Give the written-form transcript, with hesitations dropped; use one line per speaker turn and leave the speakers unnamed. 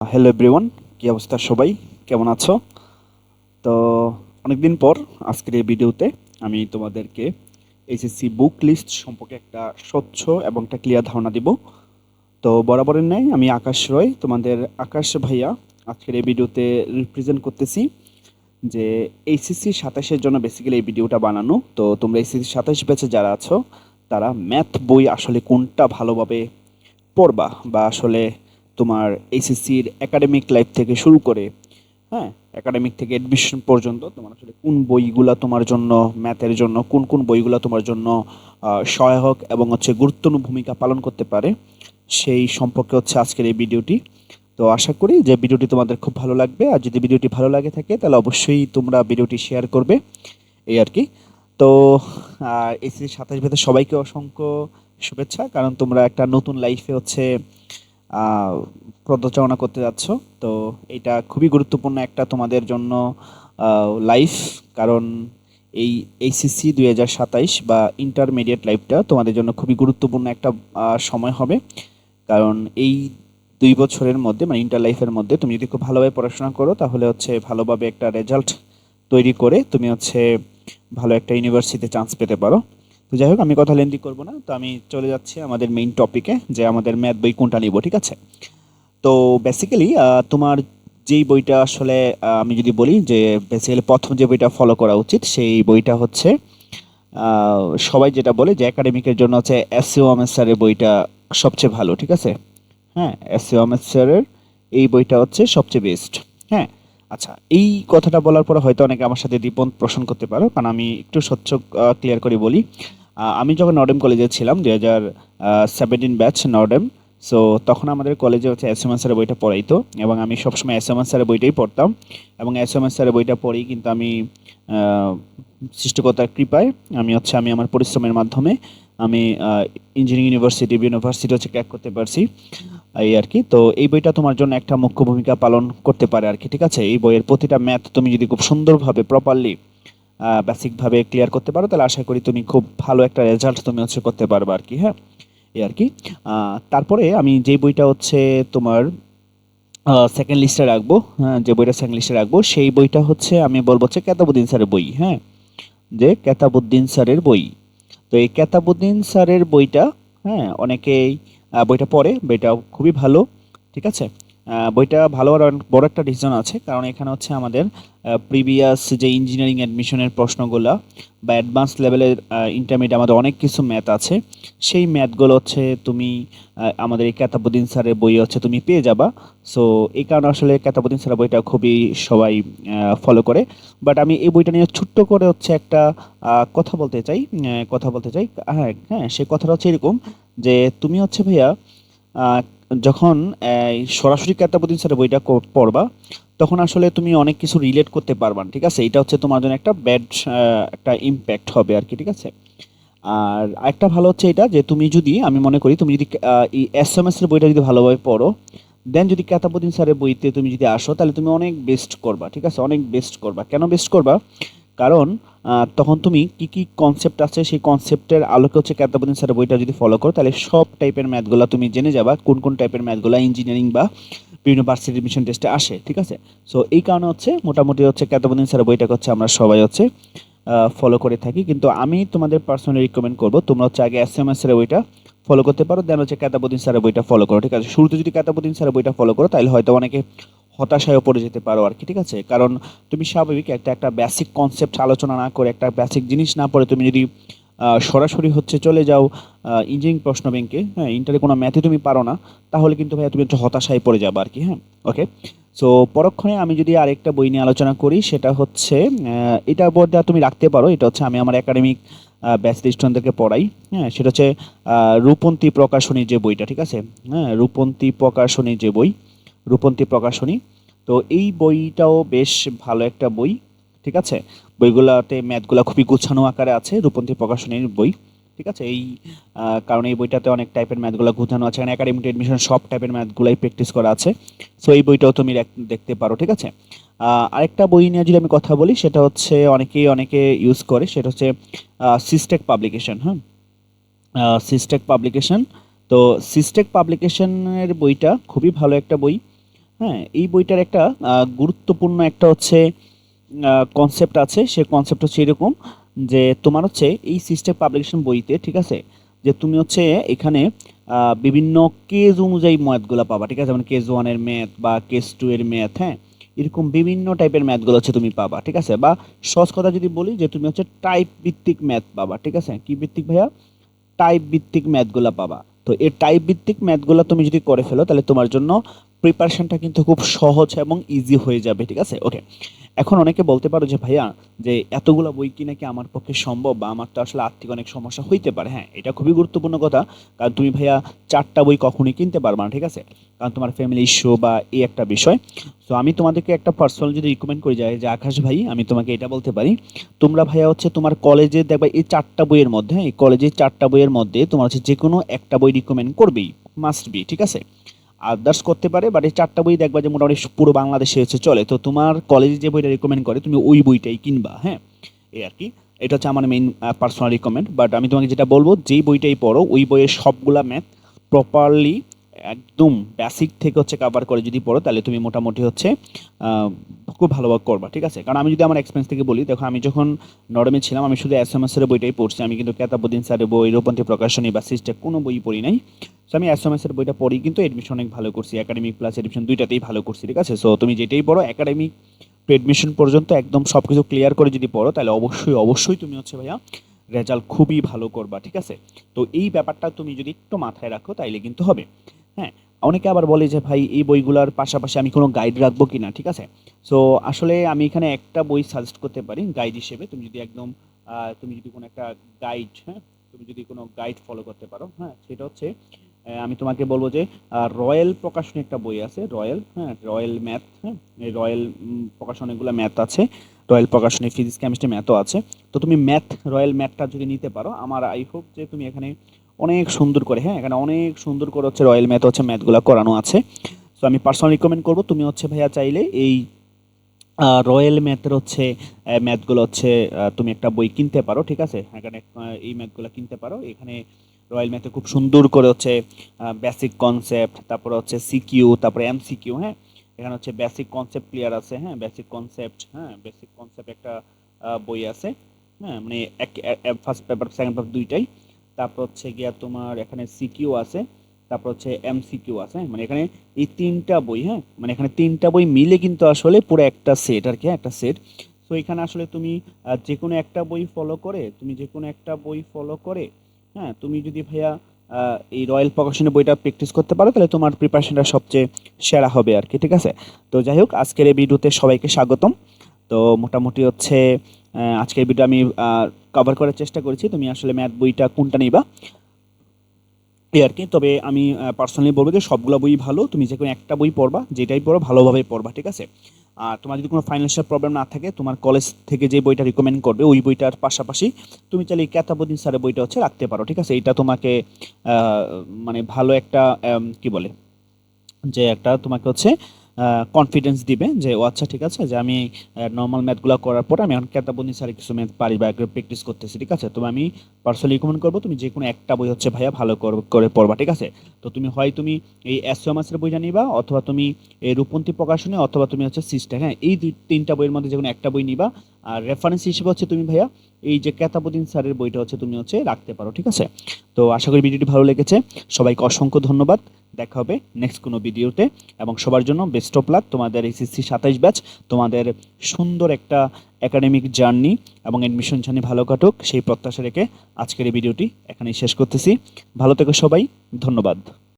Hello everyone, কি অবস্থা সবাই? কেমন আছো? তো অনেকদিন পর আজকের এই ভিডিওতে আমি তোমাদেরকে এইচএসসি বুক লিস্ট সম্পর্কে একটা স্বচ্ছ এবং একটা ক্লিয়ার ধারণা দিব। তো বরাবরের ন্যায় আমি আকাশ রয়, তোমাদের আকাশ ভাইয়া আজকের এই ভিডিওতে রিপ্রেজেন্ট করতেছি যে এইচএসসি 27-এর জন্য বেসিক্যালি এই ভিডিওটা বানানো। তো তোমরা এইচএসসি 27 ব্যাচে যারা আছো তারা ম্যাথ বই আসলে কোনটা ভালোভাবে পড়বা, বা আসলে তোমার এইচএসসির একাডেমিক লাইফ থেকে শুরু করে, হ্যাঁ, একাডেমিক থেকে অ্যাডমিশন পর্যন্ত তোমার আসলে কোন বইগুলা তোমার জন্য, ম্যাথের জন্য কোন কোন বইগুলা তোমার জন্য সহায়ক এবং গুরুত্বপূর্ণ ভূমিকা পালন করতে পারে, সেই সম্পর্কে আজকের এই ভিডিওটি। তো আশা করি যে ভিডিওটি তোমাদের খুব ভালো লাগবে, আর যদি ভিডিওটি ভালো লাগে থাকে তাহলে অবশ্যই তোমরা ভিডিওটি শেয়ার করবে, এই আর কি। তো এইচএসসি 27 ভেতর সবাইকে অসংখ্য শুভেচ্ছা, কারণ তোমরা একটা নতুন লাইফে আহ, পদচারণা করতে যাচ্ছ। তো এটা খুবই গুরুত্বপূর্ণ একটা তোমাদের জন্য লাইফ, কারণ এই এইচএসসি 2027 বা ইন্টারমিডিয়েট লাইফটা তোমাদের জন্য খুবই গুরুত্বপূর্ণ একটা সময় হবে। কারণ এই 2 বছরের মধ্যে, মানে ইন্টার লাইফের মধ্যে, তুমি যদি খুব ভালোভাবে পড়াশোনা করো তাহলে ভালোভাবে একটা রেজাল্ট তৈরি করে তুমি ভালো একটা ইউনিভার্সিটিতে চান্স পেতে পারো। তো যাই হোক, আমি কথা লেন্দি করবো না, তো আমি চলে যাচ্ছি আমাদের মেইন টপিকে, যে আমাদের ম্যাথ বই কোনটা নিব, ঠিক আছে? তো বেসিক্যালি তোমার যেই বইটা আসলে আমি যদি বলি যে বেসিক্যালি প্রথম যে বইটা ফলো করা উচিত সেই বইটা হচ্ছে, সবাই যেটা বলে যে একাডেমিকের জন্য এসইও আহমেদ স্যারের বইটা সবচেয়ে ভালো, ঠিক আছে? হ্যাঁ, এসইও আহমেদ স্যারের এই বইটা সবচেয়ে বেস্ট। হ্যাঁ, আচ্ছা, এই কথাটা বলার পরে হয়তো অনেকে আমার সাথে দ্বিমত পোষণ করতে পারো, কারণ আমি একটু স্বচ্ছ ক্লিয়ার করে বলি। আমি যখন নর্ডেম কলেজে ছিলাম, 2017 ব্যাচ নর্ডেম। সো তখন আমাদের কলেজে এস এম স্যারের বইটা পড়াইতো, এবং আমি সবসময় এস এম স্যারের বইটাই পড়তাম। এবং এস এম স্যারের বইটা পড়েই কিন্তু আমি আহ, সৃষ্টিকর্তার কৃপায় আমি আমার পরিশ্রমের মাধ্যমে আমি ইঞ্জিনিয়ারিং ইউনিভার্সিটি ক্র্যাক করতে পারছি, এই আর কি। তো এই বইটা তোমার জন্য একটা মুখ্য ভূমিকা পালন করতে পারে আর কি, ঠিক আছে? এই বইয়ের প্রতিটা ম্যাথ তুমি যদি খুব সুন্দরভাবে প্রপারলি বেসিকভাবে ক্লিয়ার করতে পারো তাহলে আশা করি তুমি খুব ভালো একটা রেজাল্ট তুমি করতে পারবে আর কি, হ্যাঁ, এই আর কি। তারপরে আমি যে বইটা তোমার সেকেন্ড লিস্টে রাখবো, হ্যাঁ, যে বইটা সেকেন্ড লিস্টে রাখবো সেই বইটা আমি বলবো কেতাবুদ্দিন স্যারের বই, হ্যাঁ, যে কেতাবুদ্দিন স্যারের বই। তো এই কেতাবুদ্দিন স্যারের বইটা, হ্যাঁ, অনেকেই বইটা পড়ে, বইটা খুবই ভালো, ঠিক আছে? বইটা ভালো হওয়ার অনেক বড় একটা রিজন আছে, কারণ এখানে আমাদের প্রিভিয়াস যে ইঞ্জিনিয়ারিং অ্যাডমিশনের প্রশ্নগুলা বা অ্যাডভান্স লেভেলের ইন্টারমিডিয়েট আমাদের অনেক কিছু ম্যাথ আছে, সেই ম্যাথগুলো তুমি আমাদের এই কেতাবুদ্দিন স্যারের বই তুমি পেয়ে যাবা। সো এই কারণে আসলে কেতাবুদ্দিন স্যারের বইটা খুবই সবাই ফলো করে। বাট আমি এই বইটা নিয়ে ছোট্ট করে একটা কথা বলতে চাই, হ্যাঁ হ্যাঁ, সে কথাটা এরকম যে তুমি ভাইয়া আহ, যখন এই সরাসরি কেতাবুদ্দিন স্যারের বইটা পড়বা তখন আসলে তুমি অনেক কিছু রিলেট করতে পারবা না, ঠিক আছে? এটা তোমার জন্য একটা ব্যাড একটা ইম্প্যাক্ট হবে আর কি, ঠিক আছে? আর আরেকটা ভালো এটা যে তুমি যদি, আমি মনে করি তুমি যদি এই এস এম এস এর বইটা যদি ভালোভাবে পড়ো, দেন যদি কেতাবুদ্দিন স্যারের বইতে তুমি যদি আসো তাহলে তুমি অনেক বেস্ট করবা, ঠিক আছে? অনেক বেস্ট করবা। কেন বেস্ট করবা? কারণ তখন তুমি কি কি কনসেপ্ট আছে সেই কনসেপ্টের আলোকে কেতাবুদ্দিন স্যারের বইটা যদি ফলো করো তাহলে সব টাইপের ম্যাথগুলো তুমি জেনে যাবা, কোন কোন টাইপের ম্যাথগুলো ইঞ্জিনিয়ারিং বা বিভিন্ন ভার্সিটি এডমিশন টেস্টে আসে, ঠিক আছে? সো এই কারণে মোটামুটি কেতাবুদ্দিন স্যারের বইটাকে আমরা সবাই ফলো করে থাকি। কিন্তু আমি তোমাদের পার্সোনালি রিকমেন্ড করবো তোমরা আগে এস এম এস এর বইটা ফলো করতে পারো, দেন কেতাবুদ্দিন স্যারের বইটা ফলো করো, ঠিক আছে? শুরুতে যদি কেতাবুদ্দিন স্যারের বইটা ফলো করো তাহলে হয়তো অনেকে হতাশায় পড়ে যেতে পারো আর কি, ঠিক আছে? কারণ তুমি স্বাভাবিক একটা বেসিক কনসেপ্ট আলোচনা না করে, একটা বেসিক জিনিস না পড়ে তুমি যদি সরাসরি চলে যাও ইঞ্জিনিয়ারিং প্রশ্ন ব্যাংকে, হ্যাঁ, ইন্টারে কোনো ম্যাথে তুমি পারো না, তাহলে কিন্তু ভাইয়া তুমি একটু হতাশায় পড়ে যাবে আর কি, হ্যাঁ, ওকে। সো পরক্ষণে আমি যদি আরেকটা বই নিয়ে আলোচনা করি সেটা এটা বোর্ডে তুমি রাখতে পারো, এটা আমি আমার একাডেমিক ব্যাচ স্টুডেন্টদেরকে পড়াই, হ্যাঁ, সেটা রূপন্তী প্রকাশনী যে বইটা, ঠিক আছে? হ্যাঁ, রূপন্তী প্রকাশনী যে বই, রূপন্তী প্রকাশনী। তো এই বইটাও বেশ ভালো একটা বই, ঠিক আছে? বইগুলাতে ম্যাথগুলা খুবই গুছানো আকারে আছে, রূপন্তী প্রকাশনীর বই, ঠিক আছে? কারণ এই বইটাতে অনেক টাইপের ম্যাথগুলো গুছানো আছে, এখানে একাডেমিক এডমিশন সব টাইপের ম্যাথগুলাই প্র্যাকটিস করা আছে। সো এই বইটাও তুমি দেখতে পারো, ঠিক আছে? আরেকটা বই নিয়ে যদি আমি কথা বলি সেটা অনেকে ইউজ করে, সেটা সিস্টেক পাবলিকেশন, হ্যাঁ, সিস্টেক পাবলিকেশন। তো সিস্টেক পাবলিকেশনের বইটা খুবই ভালো একটা বই। হ্যাঁ, এই বইটার একটা গুরুত্বপূর্ণ একটা হচ্ছে কনসেপ্ট আছে। সে কনসেপ্ট হচ্ছে এরকম যে তোমার হচ্ছে এই সিস্টেম পাবলিকেশন বইতে, ঠিক আছে, যে তুমি হচ্ছে এখানে বিভিন্ন কেজ অনুযায়ী ম্যাথগুলো পাবা, ঠিক আছে, মানে কেজ ওয়ানের ম্যাথ বা কেজ টু এর ম্যাথ, হ্যাঁ, এরকম বিভিন্ন টাইপের ম্যাথগুলো হচ্ছে তুমি পাবা, ঠিক আছে, বা সহজ কথা যদি বলি যে তুমি হচ্ছে টাইপ ভিত্তিক ম্যাথ পাবা, ঠিক আছে, কি ভিত্তিক ভাইয়া? টাইপ ভিত্তিক ম্যাথগুলো পাবা। তো এই টাইপ ভিত্তিক ম্যাথগুলো তুমি যদি করে ফেলো তাহলে তোমার জন্য প্রিপারেশনটা কিন্তু খুব সহজ এবং ইজি হয়ে যাবে, ঠিক আছে। ওকে, এখন অনেকে বলতে পারো যে ভাইয়া, যে এতগুলো বই কিনা কি আমার পক্ষে সম্ভব, বা আমার তো আসলে আর্থিক অনেক সমস্যা হইতে পারে। হ্যাঁ, এটা খুবই গুরুত্বপূর্ণ কথা, কারণ তুমি ভাইয়া 4টা বই কখনোই কিনতে পারবে না, ঠিক আছে, কারণ তোমার ফ্যামিলি ইস্যু বা এই একটা বিষয়। তো আমি তোমাদেরকে একটা পার্সোনাল যদি রিকমেন্ড করে যাই যে আকাশ ভাই, আমি তোমাকে এটা বলতে পারি, তোমরা ভাইয়া হচ্ছে তোমার কলেজে দেখবা এই 4টা বইয়ের মধ্যে, হ্যাঁ, এই কলেজের 4টা বইয়ের মধ্যে তোমার হচ্ছে যে কোনো একটা বই রিকমেন্ড করবেই, মাস্ট বি, ঠিক আছে। আদার্স করতে পারে, বাট এই 4টা বই দেখবা যে মোটামুটি পুরো বাংলাদেশে হচ্ছে চলে, তো তোমার কলেজে যে বইটা রিকমেন্ড করে তুমি ওই বইটাই কিনবা, হ্যাঁ, এই আর কি। এটা হচ্ছে আমার মেইন পার্সোনাল রিকমেন্ড। বাট আমি তোমাকে যেটা বলবো, যেই বইটাই পড়ো ওই বইয়ের সবগুলা ম্যাথ প্রপারলি একদম বেসিক থেকে হচ্ছে কভার করে যদি পড়ো তাহলে তুমি মোটামুটি হচ্ছে আহ, খুব ভালোভাবে করবা, ঠিক আছে। কারণ আমি যদি আমার এক্সপিরিয়েন্স থেকে বলি, দেখো আমি যখন নরমে ছিলাম আমি শুধু এস এর বইটাই পড়ছি, আমি কিন্তু কেতাবুদ্দিন স্যারের বই, রূপন্থী প্রকাশনী বা সিস্টেম কোনো বই পড়ি নাই। সো আমি এর বইটা পড়ি কিন্তু এডমিশন অনেক ভালো করছি, একাডেমিক প্লাস এডমিশন দুইটাতেই ভালো করছি, ঠিক আছে। সো তুমি যেটাই পড়ো একাডেমিক টু এডমিশন পর্যন্ত একদম সব কিছু ক্লিয়ার করে যদি পড়ো তাহলে অবশ্যই অবশ্যই তুমি হচ্ছে ভাইয়া রেজাল্ট খুবই ভালো করবা, ঠিক আছে। তো এই ব্যাপারটা তুমি যদি একটু মাথায় রাখো তাইলে কিন্তু হবে। হ্যাঁ, অনেকে আবার বলে যে ভাই এই বইগুলোর পাশাপাশি আমি কোনো গাইড রাখবো কিনা, ঠিক আছে। সো আসলে আমি এখানে একটা বই সাজেস্ট করতে পারি গাইড হিসেবে, তুমি যদি একদম তুমি যদি কোনো একটা গাইড, হ্যাঁ, তুমি যদি কোনো গাইড ফলো করতে পারো, হ্যাঁ, সেটা হচ্ছে আমি তোমাকে বলবো যে রয়্যাল প্রকাশনী একটা বই আছে, রয়্যাল, হ্যাঁ, রয়্যাল ম্যাথ, হ্যাঁ, এই রয়্যাল প্রকাশনীগুলো ম্যাথ আছে, রয়্যাল প্রকাশনী ফিজিক্স কেমিস্ট্রি ম্যাথও আছে। তো তুমি ম্যাথ, রয়্যাল ম্যাথটা যদি নিতে পারো, আমার আই হোপ যে তুমি এখানে অনেক সুন্দর করে, হ্যাঁ, এখানে অনেক সুন্দর করে হচ্ছে রয়্যাল ম্যাথ হচ্ছে ম্যাথগুলো করানো আছে। সো আমি পার্সোনালি রিকমেন্ড করবো তুমি হচ্ছে ভাইয়া চাইলে এই রয়্যাল ম্যাথের হচ্ছে ম্যাথগুলো হচ্ছে তুমি একটা বই কিনতে পারো, ঠিক আছে, এখানে এই ম্যাথগুলো কিনতে পারো। এখানে রয়্যাল ম্যাথে খুব সুন্দর করে হচ্ছে বেসিক কনসেপ্ট, তারপরে হচ্ছে সিকিউ, তারপরে এমসিকিউ, হ্যাঁ, এখানে হচ্ছে বেসিক কনসেপ্ট ক্লিয়ার আছে, হ্যাঁ, বেসিক কনসেপ্ট, হ্যাঁ, বেসিক কনসেপ্ট একটা বই আছে, হ্যাঁ, মানে এক ফার্স্ট পেপার সেকেন্ড পেপার দুইটাই। তারপর হচ্ছে গিয়া তোমার এখানে সিকিউ আছে, তারপর হচ্ছে এমসিকিউ আছে, হ্যাঁ, মানে এখানে এই 3টা বই, হ্যাঁ, মানে এখানে 3টা বই মিলে কিন্তু আসলে পুরো একটা সেট আর কি, একটা সেট। তো এখানে আসলে তুমি যে কোনো একটা বই ফলো করে, তুমি যে কোনো একটা বই ফলো করে, হ্যাঁ, তুমি যদি ভাইয়া এই রয়্যাল প্রকাশনের বইটা প্র্যাকটিস করতে পারো তাহলে তোমার প্রিপারেশনটা সবচেয়ে সেরা হবে আর কি, ঠিক আছে। তো যাই হোক, আজকের এই ভিডিওতে সবাইকে স্বাগতম। তো মোটামুটি হচ্ছে আজকের ভিডিও আমি কভার করার চেষ্টা করেছি, তুমি আসলে ম্যাথ বইটা কোনটা নিবা এই আর কি। তবে আমি পার্সোনালি বলবো যে সবগুলো বই ভালো, তুমি যে কোনো একটা বই পড়বা, যেটাই পড়ো ভালোভাবে পড়বা, ঠিক আছে। আর তোমার যদি কোনো ফাইন্যান্সিয়াল প্রবলেম না থাকে, তোমার কলেজ থেকে যে বইটা রিকমেন্ড করবে ওই বইটার পাশাপাশি তুমি চাইলে এই কেতাবুদ্দিন স্যারের বইটা হচ্ছে রাখতে পারো, ঠিক আছে। এটা তোমাকে মানে ভালো একটা কি বলে, যে একটা তোমাকে হচ্ছে কনফিডেন্স দিবে যে ও আচ্ছা ঠিক আছে, যে আমি নর্মাল ম্যাথগুলো করার পর আমি এখন কেতাবন্দি স্যারের কিছু ম্যাথ পারি বা প্র্যাকটিস করতেছি, ঠিক আছে। তবে আমি পার্সোনালি রিকমেন্ড করবো তুমি যে কোনো একটা বই হচ্ছে ভাইয়া ভালো করে পড়বা, ঠিক আছে। তো তুমি হয় তুমি এই এসওএমএসের বইটা নিবা, অথবা তুমি এই রূপন্থী প্রকাশনী, অথবা তুমি হচ্ছে সিস্টেম, হ্যাঁ, এই 3টা বইয়ের মধ্যে যে কোনো একটা বই নিবা। আর রেফারেন্স হিসেবে হচ্ছে তুমি ভাইয়া এই যে কেতাবুদ্দিন স্যারের বইটা হচ্ছে তুমি হচ্ছে রাখতে পারো, ঠিক আছে। তো আশা করি ভিডিওটি ভালো লেগেছে, সবাইকে অসংখ্য ধন্যবাদ। দেখা হবে নেক্সট কোনো ভিডিওতে, এবং সবার জন্য বেস্ট অফ লাক। তোমাদের এইচএসসি 27 ব্যাচ, তোমাদের সুন্দর একটা একাডেমিক জার্নি এবং অ্যাডমিশন জার্নি ভালো কাটুক সেই প্রত্যাশা রেখে আজকের এই ভিডিওটি এখানেই শেষ করতেছি। ভালো থেকো সবাই, ধন্যবাদ।